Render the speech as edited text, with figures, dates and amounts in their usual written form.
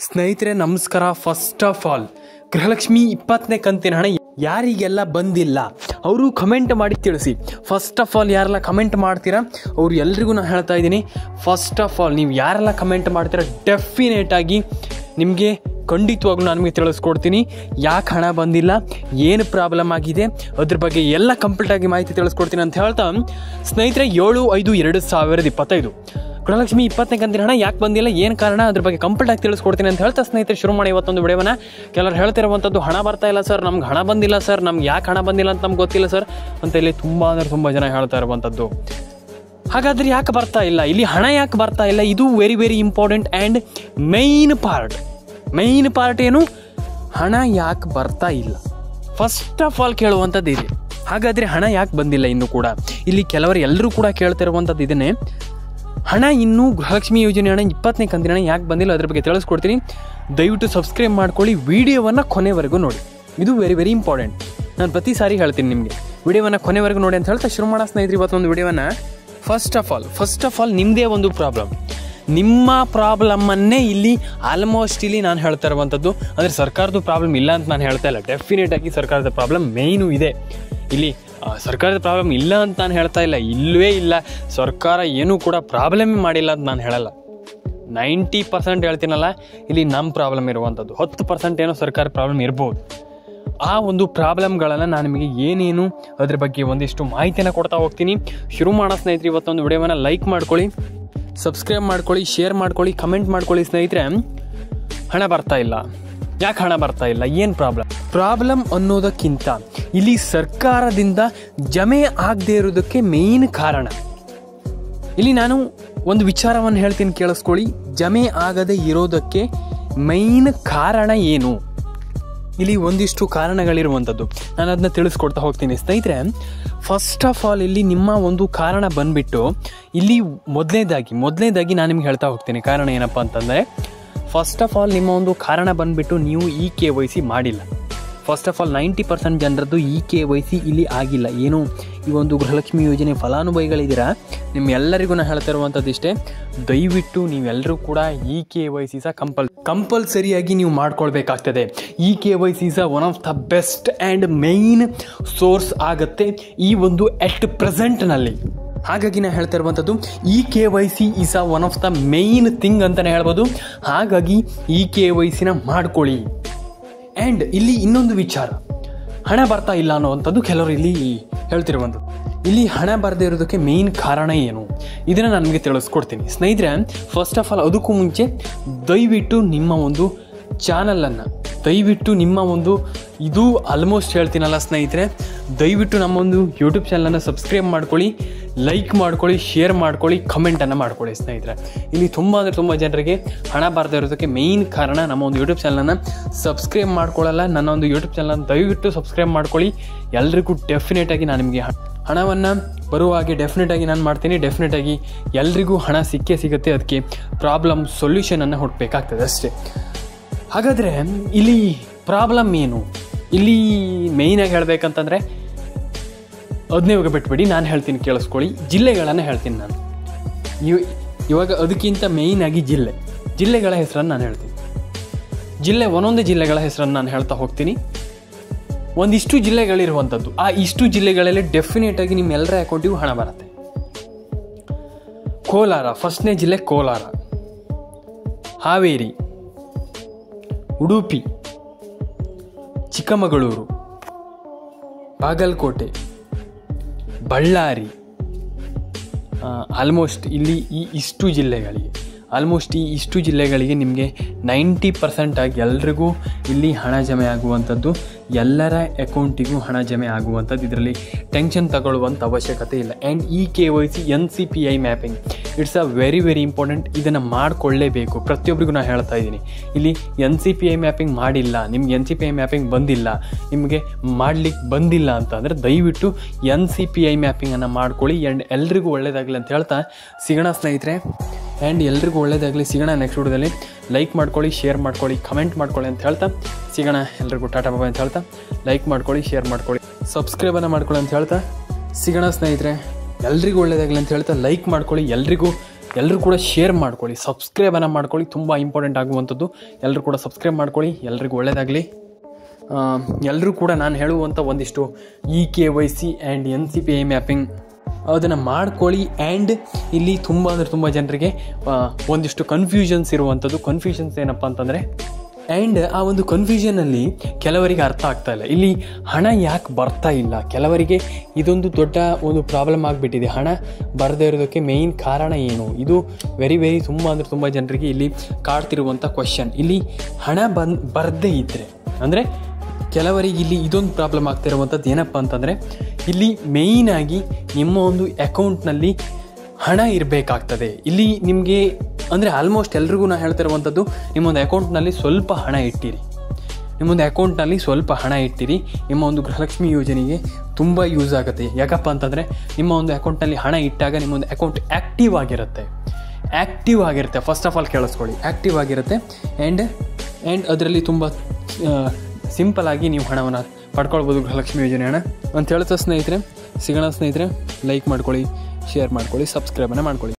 ಸ್ನೇಹಿತರೆ ನಮಸ್ಕಾರ. First of all Gruhalakshmi 20ನೇ ಕಂತಿನ ಹಣ ಯಾರಿಗೆಲ್ಲ ಬಂದಿಲ್ಲ ಅವರು ಕಮೆಂಟ್ ಮಾಡಿ ತಿಳಿಸಿ. ಫಸ್ಟ್ ಆಫ್ ಆಲ್ ಯಾರೆಲ್ಲ ಕಮೆಂಟ್ ಮಾಡ್ತೀರಾ ಅವ್ರು ಎಲ್ರಿಗೂ ನಾನು ಹೇಳ್ತಾ ಇದ್ದೀನಿ, ಫಸ್ಟ್ ಆಫ್ ಆಲ್ ನೀವು ಯಾರೆಲ್ಲ ಕಮೆಂಟ್ ಮಾಡ್ತೀರಾ ಡೆಫಿನೇಟಾಗಿ ನಿಮಗೆ ಖಂಡಿತವಾಗ್ಲೂ ನಾನು ನಿಮಗೆ ತಿಳಿಸ್ಕೊಡ್ತೀನಿ ಯಾಕೆ ಹಣ ಬಂದಿಲ್ಲ, ಏನು ಪ್ರಾಬ್ಲಮ್ ಆಗಿದೆ, ಅದ್ರ ಬಗ್ಗೆ ಎಲ್ಲ ಕಂಪ್ಲೀಟಾಗಿ ಮಾಹಿತಿ ತಿಳಿಸ್ಕೊಡ್ತೀನಿ ಅಂತ ಹೇಳ್ತಾ ಸ್ನೇಹಿತರೆ 7/5/2025 ಗೃಹಲಕ್ಷ್ಮಿ 20ನೇ ಕಂತಿನ ಹಣ ಯಾಕೆ ಬಂದಿಲ್ಲ, ಏನು ಕಾರಣ, ಅದ್ರ ಬಗ್ಗೆ ಕಂಪ್ಲೀಟಾಗಿ ತಿಳಿಸ್ಕೊಡ್ತೀನಿ ಅಂತ ಹೇಳ್ತಾ ಸ್ನೇಹಿತರೆ ಶುರು ಮಾಡಿ ಇವತ್ತೊಂದು ವಿಡಿಯೋನ. ಕೆಲವರು ಹೇಳ್ತಿರುವಂಥದ್ದು ಹಣ ಬರ್ತಾ ಇಲ್ಲ ಸರ್, ನಮ್ಗೆ ಹಣ ಬಂದಿಲ್ಲ ಸರ್, ನಮ್ಗೆ ಯಾಕೆ ಹಣ ಬಂದಿಲ್ಲ ಅಂತ ನಮ್ಗೆ ಗೊತ್ತಿಲ್ಲ ಸರ್ ಅಂತ ಇಲ್ಲಿ ತುಂಬ ಜನ ಹೇಳ್ತಾ ಇರುವಂಥದ್ದು. ಹಾಗಾದರೆ ಯಾಕೆ ಬರ್ತಾ ಇಲ್ಲ, ಇಲ್ಲಿ ಹಣ ಯಾಕೆ ಬರ್ತಾ ಇಲ್ಲ, ಇದು very very important and main part ಏನು, ಹಣ ಯಾಕೆ ಬರ್ತಾ ಇಲ್ಲ ಫಸ್ಟ್ ಆಫ್ ಆಲ್ ಕೇಳುವಂಥದ್ದು ಇದೆ. ಹಾಗಾದರೆ ಹಣ ಯಾಕೆ ಬಂದಿಲ್ಲ ಇನ್ನೂ ಕೂಡ, ಇಲ್ಲಿ ಕೆಲವರು ಎಲ್ಲರೂ ಕೂಡ ಕೇಳ್ತಿರುವಂಥದ್ದು ಇದನ್ನೇ, ಹಣ ಇನ್ನೂ ಗೃಹಲಕ್ಷ್ಮಿ ಯೋಜನೆ ಹಣ 20ನೇ ಕಂತಿನ ಹಣ ಯಾಕೆ ಬಂದಿಲ್ಲ ಅದ್ರ ಬಗ್ಗೆ ತಿಳಿಸ್ಕೊಡ್ತೀನಿ. ದಯವಿಟ್ಟು ಸಬ್ಸ್ಕ್ರೈಬ್ ಮಾಡ್ಕೊಳ್ಳಿ, ವಿಡಿಯೋವನ್ನು ಕೊನೆವರೆಗೂ ನೋಡಿ, ಇದು ವೆರಿ ವೆರಿ ಇಂಪಾರ್ಟೆಂಟ್. ನಾನು ಪ್ರತಿ ಸಾರಿ ಹೇಳ್ತೀನಿ ನಿಮಗೆ ವಿಡಿಯೋವನ್ನು ಕೊನೆವರೆಗೂ ನೋಡಿ ಅಂತ ಹೇಳ್ತಾ ಶುರು ಮಾಡೋ ಸ್ನೇಹಿತರೆ ಇವತ್ತೊಂದು ವಿಡಿಯೋವನ್ನು. ಫಸ್ಟ್ ಆಫ್ ಆಲ್ ನಿಮ್ಮದೇ ಒಂದು ಪ್ರಾಬ್ಲಮ್, ನಿಮ್ಮ ಪ್ರಾಬ್ಲಮ್ಮನ್ನೇ ಇಲ್ಲಿ ಆಲ್ಮೋಸ್ಟ್ ಇಲ್ಲಿ ನಾನು ಹೇಳ್ತಾ ಇರುವಂಥದ್ದು. ಅಂದರೆ ಸರ್ಕಾರದ ಪ್ರಾಬ್ಲಮ್ ಇಲ್ಲ ಅಂತ ನಾನು ಹೇಳ್ತಾ ಇಲ್ಲ, ಡೆಫಿನೆಟಾಗಿ ಸರ್ಕಾರದ ಪ್ರಾಬ್ಲಮ್ ಮೇಯ್ನು ಇದೆ. ಇಲ್ಲಿ ಸರ್ಕಾರದ ಪ್ರಾಬ್ಲಮ್ ಇಲ್ಲ ಅಂತ ನಾನು ಹೇಳ್ತಾ ಇಲ್ಲ, ಇಲ್ಲವೇ ಇಲ್ಲ, ಸರ್ಕಾರ ಏನೂ ಕೂಡ ಪ್ರಾಬ್ಲಮೇ ಮಾಡಿಲ್ಲ ಅಂತ ನಾನು ಹೇಳಲ್ಲ. 90% ಹೇಳ್ತೀನಲ್ಲ, ಇಲ್ಲಿ ನಮ್ಮ ಪ್ರಾಬ್ಲಮ್ ಇರುವಂಥದ್ದು. 10% ಏನೋ ಸರ್ಕಾರ ಪ್ರಾಬ್ಲಮ್ ಇರ್ಬೋದು. ಆ ಒಂದು ಪ್ರಾಬ್ಲಮ್ಗಳನ್ನು ನಾನು ನಿಮಗೆ ಏನೇನು ಅದ್ರ ಬಗ್ಗೆ ಒಂದಿಷ್ಟು ಮಾಹಿತಿಯನ್ನು ಕೊಡ್ತಾ ಹೋಗ್ತೀನಿ. ಶುರು ಮಾಡೋ ಸ್ನೇಹಿತರೆ ಇವತ್ತೊಂದು ವಿಡಿಯೋವನ್ನು ಲೈಕ್ ಮಾಡ್ಕೊಳ್ಳಿ, ಸಬ್ಸ್ಕ್ರೈಬ್ ಮಾಡ್ಕೊಳ್ಳಿ, ಶೇರ್ ಮಾಡ್ಕೊಳ್ಳಿ, ಕಮೆಂಟ್ ಮಾಡ್ಕೊಳ್ಳಿ. ಸ್ನೇಹಿತರೆ ಹಣ ಬರ್ತಾ ಇಲ್ಲ, ಯಾಕೆ ಹಣ ಬರ್ತಾ ಇಲ್ಲ, ಏನು ಪ್ರಾಬ್ಲಮ್ ಅನ್ನೋದಕ್ಕಿಂತ ಇಲ್ಲಿ ಸರ್ಕಾರದಿಂದ ಜಮೆ ಆಗದೆ ಇರೋದಕ್ಕೆ ಮೇಯ್ನ್ ಕಾರಣ. ಇಲ್ಲಿ ನಾನು ಒಂದು ವಿಚಾರವನ್ನು ಹೇಳ್ತೀನಿ ಕೇಳಿಸ್ಕೊಳ್ಳಿ, ಜಮೆ ಆಗದೆ ಇರೋದಕ್ಕೆ ಮೇಯ್ನ್ ಕಾರಣ ಏನು. ಇಲ್ಲಿ ಒಂದಿಷ್ಟು ಕಾರಣಗಳಿರುವಂಥದ್ದು, ನಾನು ಅದನ್ನ ತಿಳಿಸ್ಕೊಡ್ತಾ ಹೋಗ್ತೀನಿ ಸ್ನೇಹಿತರೆ. ಫಸ್ಟ್ ಆಫ್ ಆಲ್ ಇಲ್ಲಿ ನಿಮ್ಮ ಒಂದು ಕಾರಣ ಬಂದುಬಿಟ್ಟು ಇಲ್ಲಿ ಮೊದಲನೇದಾಗಿ ನಾನು ನಿಮ್ಗೆ ಹೇಳ್ತಾ ಹೋಗ್ತೀನಿ ಕಾರಣ ಏನಪ್ಪ ಅಂತಂದರೆ, ಫಸ್ಟ್ ಆಫ್ ಆಲ್ ನಿಮ್ಮ ಒಂದು ಕಾರಣ ಬಂದುಬಿಟ್ಟು ನೀವು KYC ಮಾಡಿಲ್ಲ. ಫಸ್ಟ್ ಆಫ್ ಆಲ್ 90% ಜನರದ್ದು KYC ಇಲ್ಲಿ ಆಗಿಲ್ಲ. ಏನು ಈ ಒಂದು ಗೃಹಲಕ್ಷ್ಮಿ ಯೋಜನೆ ಫಲಾನುಭವಿಗಳಿದ್ದೀರಾ, ನಿಮ್ಮೆಲ್ಲರಿಗೂ ನಾನು ಹೇಳ್ತಾ ಇರುವಂಥದ್ದು ಇಷ್ಟೇ, ದಯವಿಟ್ಟು ನೀವೆಲ್ಲರೂ ಕೂಡ KYC ಕಂಪಲ್ಸರಿಯಾಗಿ ನೀವು ಮಾಡ್ಕೊಳ್ಬೇಕಾಗ್ತದೆ. KYC one of the best and main source ಆಗುತ್ತೆ ಈ ಒಂದು ಎಟ್ ಪ್ರೆಸೆಂಟ್ನಲ್ಲಿ. ಹಾಗಾಗಿ ನಾನು ಹೇಳ್ತಾ ಇರುವಂಥದ್ದು KYC is one of the main thing ಅಂತಲೇ ಹೇಳ್ಬೋದು. ಹಾಗಾಗಿ KYCನ ಮಾಡ್ಕೊಳ್ಳಿ. ಆ್ಯಂಡ್ ಇಲ್ಲಿ ಇನ್ನೊಂದು ವಿಚಾರ, ಹಣ ಬರ್ತಾ ಇಲ್ಲ ಅನ್ನೋವಂಥದ್ದು ಕೆಲವರು ಇಲ್ಲಿ ಹೇಳ್ತಿರುವಂಥದ್ದು. ಇಲ್ಲಿ ಹಣ ಬರದೇ ಇರೋದಕ್ಕೆ ಮೇಯ್ನ್ ಕಾರಣ ಏನು, ಇದನ್ನು ನಾನು ನಿಮಗೆ ತಿಳಿಸ್ಕೊಡ್ತೀನಿ ಸ್ನೇಹಿತರೆ. ಫಸ್ಟ್ ಆಫ್ ಆಲ್ ಅದಕ್ಕೂ ಮುಂಚೆ ದಯವಿಟ್ಟು ನಿಮ್ಮ ಒಂದು ಚಾನಲನ್ನು, ದಯವಿಟ್ಟು ನಿಮ್ಮ ಒಂದು ಇದು ಆಲ್ಮೋಸ್ಟ್ ಹೇಳ್ತೀನಲ್ಲ ಸ್ನೇಹಿತರೆ, ದಯವಿಟ್ಟು ನಮ್ಮೊಂದು ಯೂಟ್ಯೂಬ್ ಚಾನಲನ್ನು ಸಬ್ಸ್ಕ್ರೈಬ್ ಮಾಡ್ಕೊಳ್ಳಿ, ಲೈಕ್ ಮಾಡ್ಕೊಳ್ಳಿ, ಶೇರ್ ಮಾಡ್ಕೊಳ್ಳಿ, ಕಮೆಂಟನ್ನು ಮಾಡ್ಕೊಳ್ಳಿ ಸ್ನೇಹಿತರೆ. ಇಲ್ಲಿ ತುಂಬ ಜನರಿಗೆ ಹಣ ಬರದೇ ಇರೋದಕ್ಕೆ ಮೇಯ್ನ್ ಕಾರಣ ನಮ್ಮ ಒಂದು ಯೂಟ್ಯೂಬ್ ಚಾನಲನ್ನು ಸಬ್ಸ್ಕ್ರೈಬ್ ಮಾಡ್ಕೊಳ್ಳಲ್ಲ. ನನ್ನ ಒಂದು ಯೂಟ್ಯೂಬ್ ಚಾನಲನ್ನು ದಯವಿಟ್ಟು ಸಬ್ಸ್ಕ್ರೈಬ್ ಮಾಡ್ಕೊಳ್ಳಿ. ಎಲ್ರಿಗೂ ಡೆಫಿನೆಟಾಗಿ ನಾನು ನಿಮಗೆ ಹಣವನ್ನು ಬರುವ ಹಾಗೆ ಡೆಫಿನೆಟಾಗಿ ನಾನು ಮಾಡ್ತೀನಿ. ಡೆಫಿನೆಟಾಗಿ ಎಲ್ರಿಗೂ ಹಣ ಸಿಗುತ್ತೆ. ಅದಕ್ಕೆ ಪ್ರಾಬ್ಲಮ್ ಸೊಲ್ಯೂಷನನ್ನು ಹುಡುಕಬೇಕಾಗ್ತದೆ ಅಷ್ಟೇ. ಹಾಗಾದರೆ ಇಲ್ಲಿ ಪ್ರಾಬ್ಲಮ್ ಏನು, ಇಲ್ಲಿ ಮೇಯ್ನಾಗಿ ಹೇಳಬೇಕಂತಂದರೆ ಅದನ್ನೇ ಇವಾಗ ಬಿಟ್ಬಿಡಿ, ನಾನು ಹೇಳ್ತೀನಿ ಕೇಳಿಸ್ಕೊಳ್ಳಿ. ಜಿಲ್ಲೆಗಳನ್ನು ಹೇಳ್ತೀನಿ ನಾನು ಇವಾಗ. ಅದಕ್ಕಿಂತ ಮೇಯ್ನಾಗಿ ಜಿಲ್ಲೆಗಳ ಹೆಸರನ್ನು ನಾನು ಹೇಳ್ತೀನಿ. ಒಂದೊಂದೇ ಜಿಲ್ಲೆಗಳ ಹೆಸರನ್ನು ನಾನು ಹೇಳ್ತಾ ಹೋಗ್ತೀನಿ. ಒಂದಿಷ್ಟು ಜಿಲ್ಲೆಗಳಿರುವಂಥದ್ದು, ಆ ಇಷ್ಟು ಜಿಲ್ಲೆಗಳಲ್ಲಿ ಡೆಫಿನೆಟಾಗಿ ನಿಮ್ಮೆಲ್ಲರ ಅಕೌಂಟಿಗೂ ಹಣ ಬರುತ್ತೆ. ಕೋಲಾರ, ಫಸ್ಟ್ನೇ ಜಿಲ್ಲೆ ಕೋಲಾರ, ಹಾವೇರಿ, ಉಡುಪಿ, ಚಿಕ್ಕಮಗಳೂರು, ಬಾಗಲಕೋಟೆ, ಬಳ್ಳಾರಿ, ಆಲ್ಮೋಸ್ಟ್ ಇಲ್ಲಿ ಇಷ್ಟು ಜಿಲ್ಲೆಗಳಿಗೆ ನಿಮಗೆ 90% ಆಗಿ ಎಲ್ರಿಗೂ ಇಲ್ಲಿ ಹಣ ಜಮೆ ಆಗುವಂಥದ್ದು, ಎಲ್ಲರ ಅಕೌಂಟಿಗೂ ಹಣ ಜಮೆ ಆಗುವಂಥದ್ದು. ಇದರಲ್ಲಿ ಟೆನ್ಷನ್ ತಗೊಳ್ಳುವಂಥ ಅವಶ್ಯಕತೆ ಇಲ್ಲ. And KYC NCPI mapping it's very very important. ಇದನ್ನು ಮಾಡಿಕೊಳ್ಳೇಬೇಕು. ಪ್ರತಿಯೊಬ್ಬರಿಗೂ ನಾನು ಹೇಳ್ತಾ ಇದ್ದೀನಿ, ಇಲ್ಲಿ NCPI ಮ್ಯಾಪಿಂಗ್ ಮಾಡಿಲ್ಲ, ನಿಮ್ಗೆ NCPI ಮ್ಯಾಪಿಂಗ್ ಬಂದಿಲ್ಲ, ನಿಮಗೆ ಮಾಡಲಿಕ್ಕೆ ಬಂದಿಲ್ಲ ಅಂತಂದರೆ ದಯವಿಟ್ಟು NCPI ಮ್ಯಾಪಿಂಗನ್ನು ಮಾಡ್ಕೊಳ್ಳಿ. ಆ್ಯಂಡ್ ಎಲ್ರಿಗೂ ಒಳ್ಳೆಯದಾಗಲಿ ಅಂತ ಹೇಳ್ತಾ ಸಿಗೋಣ ಸ್ನೇಹಿತರೆ. ಆ್ಯಂಡ್ ಎಲ್ರಿಗೂ ಒಳ್ಳೆಯದಾಗಲಿ, ಸಿಗೋಣ ನೆಕ್ಸ್ಟ್ ವಿಡಿಯೋದಲ್ಲಿ. ಲೈಕ್ ಮಾಡ್ಕೊಳ್ಳಿ, ಶೇರ್ ಮಾಡ್ಕೊಳ್ಳಿ, ಕಮೆಂಟ್ ಮಾಡ್ಕೊಳ್ಳಿ ಅಂತ ಹೇಳ್ತಾ ಸಿಗೋಣ. ಎಲ್ರಿಗೂ ಟಾಟಾ ಬಾಯ್ ಅಂತ ಹೇಳ್ತಾ ಲೈಕ್ ಮಾಡ್ಕೊಳ್ಳಿ, ಶೇರ್ ಮಾಡ್ಕೊಳ್ಳಿ, ಸಬ್ಸ್ಕ್ರೈಬನ್ನು ಮಾಡ್ಕೊಳ್ಳಿ ಅಂತ ಹೇಳ್ತಾ ಸಿಗೋಣ ಸ್ನೇಹಿತರೆ. ಎಲ್ರಿಗೂ ಒಳ್ಳೆಯದಾಗಲಿ ಅಂತ ಹೇಳ್ತಾ ಲೈಕ್ ಮಾಡ್ಕೊಳ್ಳಿ, ಎಲ್ರಿಗೂ ಎಲ್ಲರೂ ಕೂಡ ಶೇರ್ ಮಾಡ್ಕೊಳ್ಳಿ, ಸಬ್ಸ್ಕ್ರೈಬನ್ನು ಮಾಡ್ಕೊಳ್ಳಿ, ತುಂಬ ಇಂಪಾರ್ಟೆಂಟ್ ಆಗುವಂಥದ್ದು. ಎಲ್ಲರೂ ಕೂಡ ಸಬ್ಸ್ಕ್ರೈಬ್ ಮಾಡ್ಕೊಳ್ಳಿ. ಎಲ್ರಿಗೂ ಒಳ್ಳೆಯದಾಗಲಿ. ಎಲ್ಲರೂ ಕೂಡ ನಾನು ಹೇಳುವಂಥ ಒಂದಿಷ್ಟು EKYC ಆ್ಯಂಡ್ NCPI ಮ್ಯಾಪಿಂಗ್ ಅದನ್ನು ಮಾಡ್ಕೊಳ್ಳಿ. ಆ್ಯಂಡ್ ಇಲ್ಲಿ ತುಂಬ ಜನರಿಗೆ ಒಂದಿಷ್ಟು ಕನ್ಫ್ಯೂಷನ್ಸ್ ಇರುವಂಥದ್ದು. ಕನ್ಫ್ಯೂಷನ್ಸ್ ಏನಪ್ಪ ಅಂತಂದರೆ, ಆ್ಯಂಡ್ ಆ ಒಂದು ಕನ್ಫ್ಯೂಷನಲ್ಲಿ ಕೆಲವರಿಗೆ ಅರ್ಥ ಆಗ್ತಾ ಇಲ್ಲ. ಇಲ್ಲಿ ಹಣ ಯಾಕೆ ಬರ್ತಾ ಇಲ್ಲ, ಕೆಲವರಿಗೆ ಇದೊಂದು ದೊಡ್ಡ ಒಂದು ಪ್ರಾಬ್ಲಮ್ ಆಗಿಬಿಟ್ಟಿದೆ. ಹಣ ಬರದೇ ಇರೋದಕ್ಕೆ ಮೇಯ್ನ್ ಕಾರಣ ಏನು? ಇದು ವೆರಿ ತುಂಬ ಜನರಿಗೆ ಇಲ್ಲಿ ಕಾಡ್ತಿರುವಂಥ ಕ್ವಶನ್. ಇಲ್ಲಿ ಹಣ ಬರದೇ ಇದ್ದರೆ ಅಂದರೆ ಕೆಲವರಿಗೆ ಇಲ್ಲಿ ಇದೊಂದು ಪ್ರಾಬ್ಲಮ್ ಆಗ್ತಿರುವಂಥದ್ದು ಏನಪ್ಪ ಅಂತಂದರೆ, ಇಲ್ಲಿ ಮೇಯ್ನಾಗಿ ನಿಮ್ಮ ಒಂದು ಅಕೌಂಟ್ನಲ್ಲಿ ಹಣ ಇರಬೇಕಾಗ್ತದೆ. ಇಲ್ಲಿ ನಿಮಗೆ ಅಂದರೆ ಆಲ್ಮೋಸ್ಟ್ ಎಲ್ರಿಗೂ ನಾನು ಹೇಳ್ತಿರುವಂಥದ್ದು, ನಿಮ್ಮೊಂದು ಅಕೌಂಟ್ನಲ್ಲಿ ಸ್ವಲ್ಪ ಹಣ ಇಟ್ಟಿರಿ. ನಿಮ್ಮ ಒಂದು ಗೃಹಲಕ್ಷ್ಮಿ ಯೋಜನೆಗೆ ತುಂಬ ಯೂಸ್ ಆಗುತ್ತೆ. ಯಾಕಪ್ಪ ಅಂತಂದರೆ, ನಿಮ್ಮ ಒಂದು ಅಕೌಂಟ್ನಲ್ಲಿ ಹಣ ಇಟ್ಟಾಗ ನಿಮ್ಮೊಂದು ಅಕೌಂಟ್ ಆ್ಯಕ್ಟಿವ್ ಆಗಿರುತ್ತೆ. ಫಸ್ಟ್ ಆಫ್ ಆಲ್ ಕೇಳಿಸ್ಕೊಳ್ಳಿ, ಆ್ಯಕ್ಟಿವ್ ಆಗಿರುತ್ತೆ. ಆ್ಯಂಡ್ ಅದರಲ್ಲಿ ತುಂಬ ಸಿಂಪಲ್ ಆಗಿ ನೀವು ಹಣವನ್ನು ಪಡ್ಕೊಳ್ಬೋದು, ಗೃಹಲಕ್ಷ್ಮಿ ಯೋಜನೆ ಹಣ ಅಂತ ಹೇಳ್ತಾ ಸ್ನೇಹಿತರೆ. ಸಿಗೋಣ ಸ್ನೇಹಿತರೆ. ಲೈಕ್ ಮಾಡ್ಕೊಳ್ಳಿ, ಶೇರ್ ಮಾಡ್ಕೊಳ್ಳಿ, ಸಬ್ಸ್ಕ್ರೈಬನ್ನು ಮಾಡ್ಕೊಳ್ಳಿ.